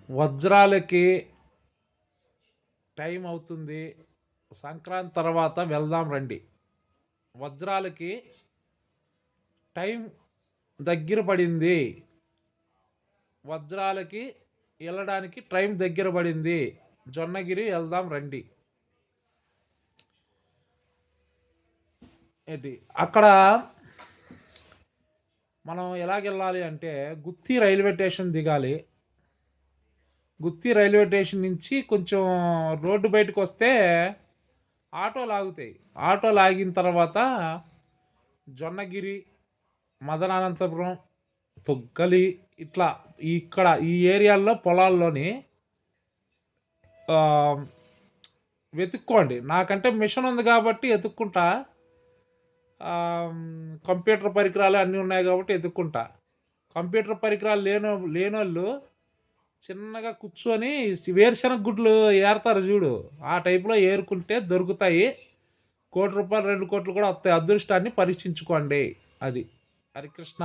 వజ్రాలకి time అవుతుంది. సంక్రాంతి తర్వాత వెళ్దాం రండి. వజ్రాలకి టైం దగ్గర పడింది. వజ్రాలకి ఎళ్ళడానికి టైం దగ్గర పడింది. జొన్నగిరి ఎళ్దాం రండి. ఏంటి అక్కడ మనం ఎలాగెళ్ళాలి అంటే గుత్తి రైల్వే స్టేషన్ దిగాలి. గుత్తి రైల్వే స్టేషన్ నుంచి కొంచెం రోడ్డు బయటకొస్తే ఆటోలాగుతాయి. ఆటోలాగిన తర్వాత జొన్నగిరి, మదనానంతపురం, తొగ్గలి ఇట్లా ఇక్కడ ఈ ఏరియాల్లో పొలాల్లోని ఆహ్, వెతుక్కోండి. నాకంటే మిషన్ ఉంది కాబట్టి ఎతుక్కుంటా. కంప్యూటర్ పరికరాలు అన్నీ ఉన్నాయి కాబట్టి ఎతుక్కుంటా. కంప్యూటర్ పరికరాలు లేనోళ్ళు చిన్నగా కూర్చొని వేరుశనగ గుడ్లు ఏరతారు జూడు. ఆ టైప్‌లో ఏరుకుంటే దొరుకుతాయి. రూ. 1,00,00,000, 2,00,00,000 కూడా వస్తాయి. అదృష్టాన్ని పరీక్షించుకోండి. అది. హరికృష్ణ.